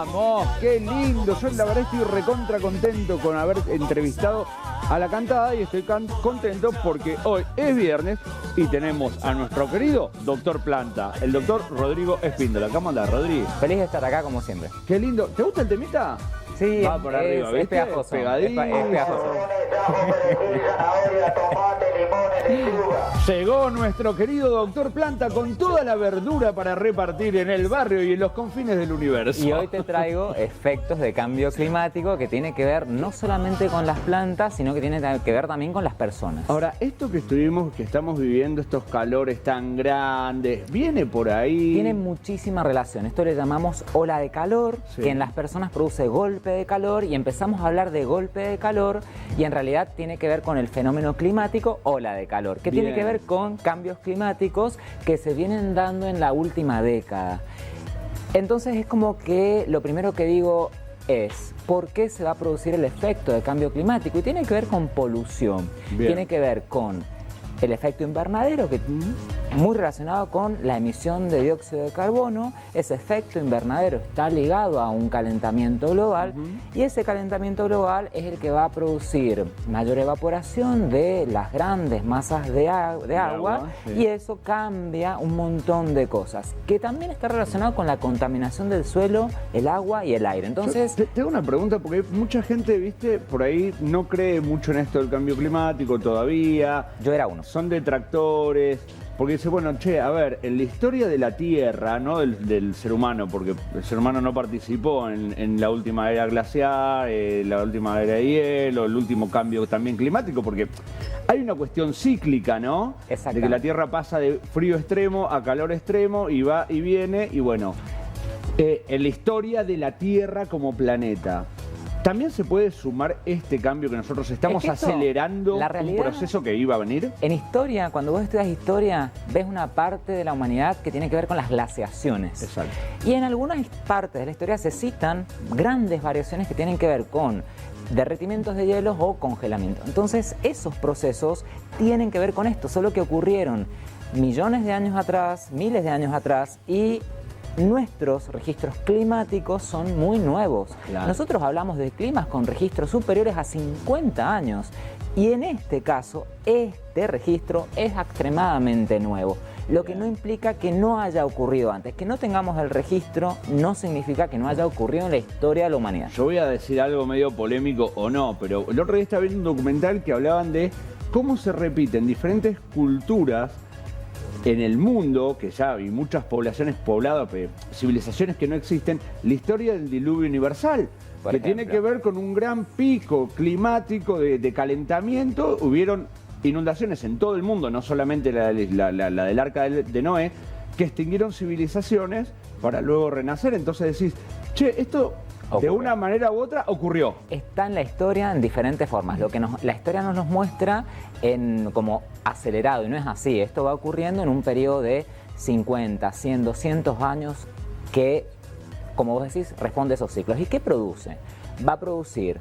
Vamos, qué lindo. Yo la verdad estoy recontra contento con haber entrevistado a la cantada y estoy contento porque hoy es viernes y tenemos a nuestro querido doctor Planta, el doctor Rodrigo Espíndola. ¿Cómo andás, Rodrigo? Feliz de estar acá como siempre. Qué lindo. ¿Te gusta el temita? Sí, va por arriba, es ¿viste? pegajoso. Pegadito. Es pegajoso. Llegó nuestro querido doctor Planta con toda la verdura para repartir en el barrio y en los confines del universo. Y hoy te traigo efectos de cambio climático que tiene que ver no solamente con las plantas, sino que tiene que ver también con las personas. Ahora, esto que estamos viviendo, estos calores tan grandes, ¿viene por ahí? Tiene muchísima relación. Esto le llamamos ola de calor, sí, que en las personas produce golpe de calor, y empezamos a hablar de golpe de calor y en realidad tiene que ver con el fenómeno climático ola de calor, que Bien. tiene que ver con cambios climáticos que se vienen dando en la última década. Entonces es como que lo primero que digo es, ¿por qué se va a producir el efecto de cambio climático? Y tiene que ver con polución, Bien, tiene que ver con el efecto invernadero, que muy relacionado con la emisión de dióxido de carbono. Ese efecto invernadero está ligado a un calentamiento global, y ese calentamiento global es el que va a producir mayor evaporación de las grandes masas de agua, sí, y eso cambia un montón de cosas, que también está relacionado con la contaminación del suelo, el agua y el aire. Entonces, tengo una pregunta, porque mucha gente, viste, por ahí no cree mucho en esto del cambio climático todavía. yo era uno. Son detractores, porque dice, bueno, che, a ver, en la historia de la Tierra, no del ser humano, porque el ser humano no participó en la última era glaciar, la última era de hielo, el último cambio también climático, porque hay una cuestión cíclica, ¿no? De que la Tierra pasa de frío extremo a calor extremo y va y viene, y bueno, en la historia de la Tierra como planeta, ¿también se puede sumar este cambio que nosotros estamos acelerando un proceso que iba a venir? En historia, cuando vos estudias historia, ves una parte de la humanidad que tiene que ver con las glaciaciones. Exacto. Y en algunas partes de la historia se citan grandes variaciones que tienen que ver con derretimientos de hielos o congelamiento. Entonces, esos procesos tienen que ver con esto, solo que ocurrieron millones de años atrás, miles de años atrás, y nuestros registros climáticos son muy nuevos. Claro. Nosotros hablamos de climas con registros superiores a 50 años y en este caso este registro es extremadamente nuevo, lo que no implica que no haya ocurrido antes. Que no tengamos el registro no significa que no haya ocurrido en la historia de la humanidad. Yo voy a decir algo medio polémico o no, pero el otro día estaba viendo un documental que hablaban de cómo se repiten diferentes culturas en el mundo, que ya hay muchas poblaciones pobladas, civilizaciones que no existen, la historia del diluvio universal, que tiene que ver con un gran pico climático de calentamiento. Hubieron inundaciones en todo el mundo, no solamente la del Arca de Noé, que extinguieron civilizaciones para luego renacer. Entonces decís, che, esto de una manera u otra ocurrió. Está en la historia en diferentes formas. Lo que la historia nos muestra como acelerado, y no es así. Esto va ocurriendo en un periodo de 50, 100, 200 años que, como vos decís, responde a esos ciclos. ¿Y qué produce? Va a producir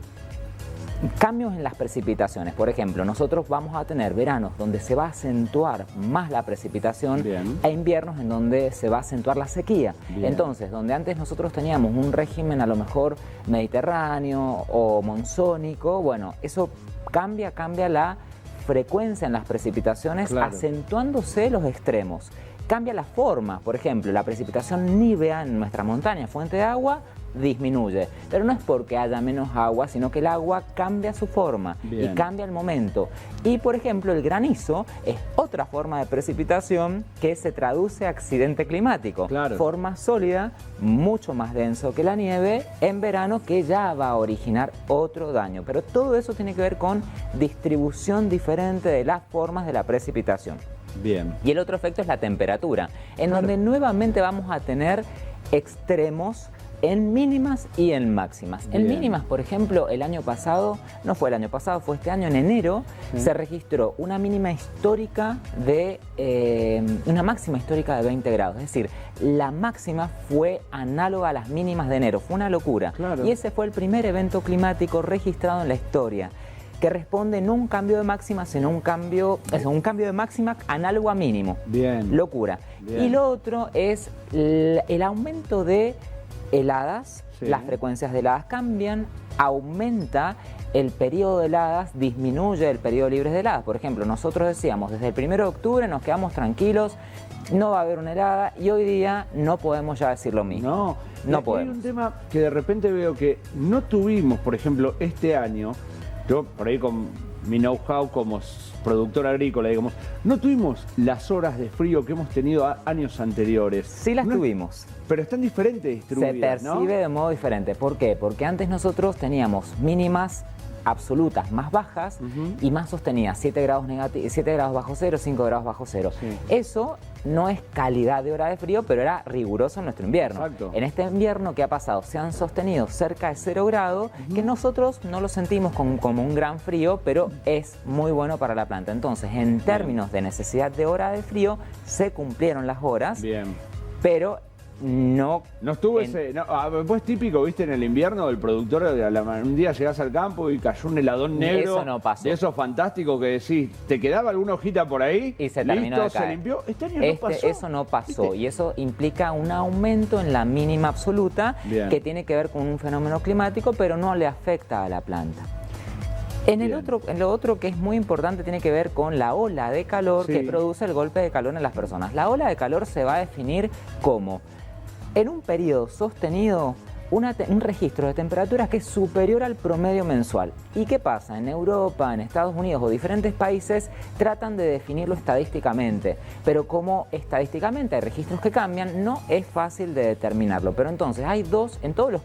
cambios en las precipitaciones. Por ejemplo, nosotros vamos a tener veranos donde se va a acentuar más la precipitación, e inviernos en donde se va a acentuar la sequía. Bien. Entonces, donde antes nosotros teníamos un régimen a lo mejor mediterráneo o monzónico, bueno, eso cambia la frecuencia en las precipitaciones, acentuándose los extremos. Cambia la forma, por ejemplo, la precipitación nívea en nuestra montaña, fuente de agua, disminuye, pero no es porque haya menos agua, sino que el agua cambia su forma. Bien. Y cambia el momento. Y por ejemplo, el granizo es otra forma de precipitación que se traduce a accidente climático. Forma sólida, mucho más denso que la nieve en verano, que ya va a originar otro daño. Pero todo eso tiene que ver con distribución diferente de las formas de la precipitación. Bien. Y el otro efecto es la temperatura, en donde nuevamente vamos a tener extremos en mínimas y en máximas. En mínimas, por ejemplo, el año pasado, no fue el año pasado, fue este año, en enero, se registró una mínima histórica una máxima histórica de 20 grados. Es decir, la máxima fue análoga a las mínimas de enero. Fue una locura. Y ese fue el primer evento climático registrado en la historia, que responde no a un cambio de máxima, sino un cambio de máxima análogo a mínimo. Bien. Locura. Bien. Y lo otro es el aumento de heladas Sí. las frecuencias de heladas cambian, aumenta el periodo de heladas, disminuye el periodo libre de heladas. Por ejemplo, nosotros decíamos, desde el 1 de octubre nos quedamos tranquilos, no va a haber una helada, y hoy día no podemos ya decir lo mismo. No podemos. Hay un tema que de repente veo que no tuvimos, por ejemplo, este año, yo por ahí con mi know-how como productor agrícola, digamos, no tuvimos las horas de frío que hemos tenido años anteriores. Sí las tuvimos. Pero están diferentes distribuidas, Se percibe de modo diferente. ¿Por qué? Porque antes nosotros teníamos mínimas absolutas más bajas y más sostenidas, 7 grados bajo cero, 5 grados bajo cero. Sí. Eso no es calidad de hora de frío, pero era riguroso en nuestro invierno. Exacto. En este invierno, ¿qué ha pasado? Se han sostenido cerca de 0 grados, que nosotros no lo sentimos como un gran frío, pero es muy bueno para la planta. Entonces, en términos de necesidad de hora de frío, se cumplieron las horas, Bien. pero no estuvo ese. Pues típico, viste, en el invierno, el productor, un día llegás al campo y cayó un heladón negro. Eso no pasó. De esos fantásticos que decís, te quedaba alguna hojita por ahí. Y se terminó de caer. Se limpió. Este año no pasó. Eso no pasó. ¿Viste? Y eso implica un aumento en la mínima absoluta. Bien. Que tiene que ver con un fenómeno climático, pero no le afecta a la planta. En lo otro que es muy importante tiene que ver con la ola de calor Sí. que produce el golpe de calor en las personas. La ola de calor se va a definir como, en un periodo sostenido, un registro de temperaturas que es superior al promedio mensual. ¿Y qué pasa? En Europa, en Estados Unidos o diferentes países tratan de definirlo estadísticamente, pero como estadísticamente hay registros que cambian, no es fácil de determinarlo. Pero entonces hay en todos los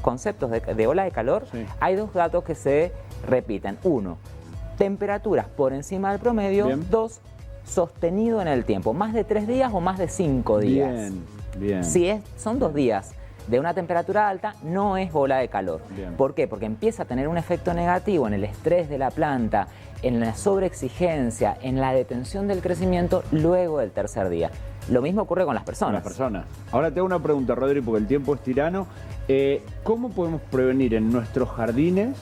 conceptos de ola de calor, Sí. hay dos datos que se repiten. Uno, temperaturas por encima del promedio. Bien. Dos, sostenido en el tiempo, más de 3 días o más de 5 días. Bien. Si son 2 días de una temperatura alta, no es ola de calor. Bien. ¿Por qué? Porque empieza a tener un efecto negativo en el estrés de la planta, en la sobreexigencia, en la detención del crecimiento luego del tercer día. Lo mismo ocurre con las personas. Ahora te hago una pregunta, Rodri, porque el tiempo es tirano. ¿Cómo podemos prevenir en nuestros jardines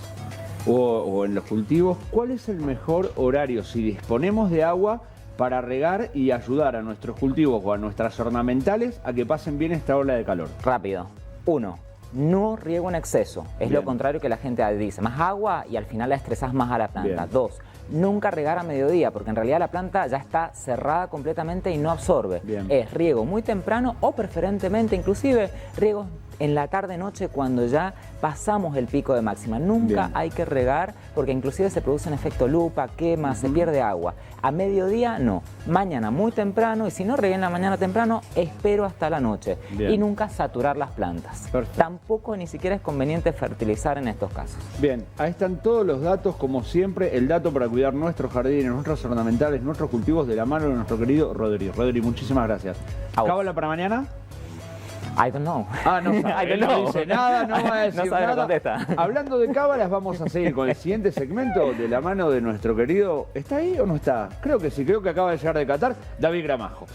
o en los cultivos? ¿Cuál es el mejor horario, si disponemos de agua, para regar y ayudar a nuestros cultivos o a nuestras ornamentales a que pasen bien esta ola de calor? Rápido. 1. No riego en exceso. Es Bien. lo contrario que la gente dice. Más agua y al final la estresás más a la planta. Bien. 2. Nunca regar a mediodía, porque en realidad la planta ya está cerrada completamente y no absorbe. Bien. Es riego muy temprano o preferentemente inclusive riego en la tarde-noche cuando ya pasamos el pico de máxima. Nunca Bien. hay que regar porque inclusive se produce un efecto lupa, quema, se pierde agua. A mediodía no. Mañana muy temprano, y si no regué en la mañana temprano, espero hasta la noche. Bien. Y nunca saturar las plantas. Perfecto. Tampoco ni siquiera es conveniente fertilizar en estos casos. Bien, ahí están todos los datos, como siempre, el dato para cuidar nuestros jardines, nuestros ornamentales, nuestros cultivos, de la mano de nuestro querido Rodri. Rodri, muchísimas gracias. A vos. ¿Cábala para mañana? I don't know. No sabe, I don't no know. dice nada, no va a decir No sabe, no nada. contesta. Hablando de cábalas, vamos a seguir con el siguiente segmento de la mano de nuestro querido... ¿Está ahí o no está? Creo que sí, creo que acaba de llegar de Qatar, David Gramajo.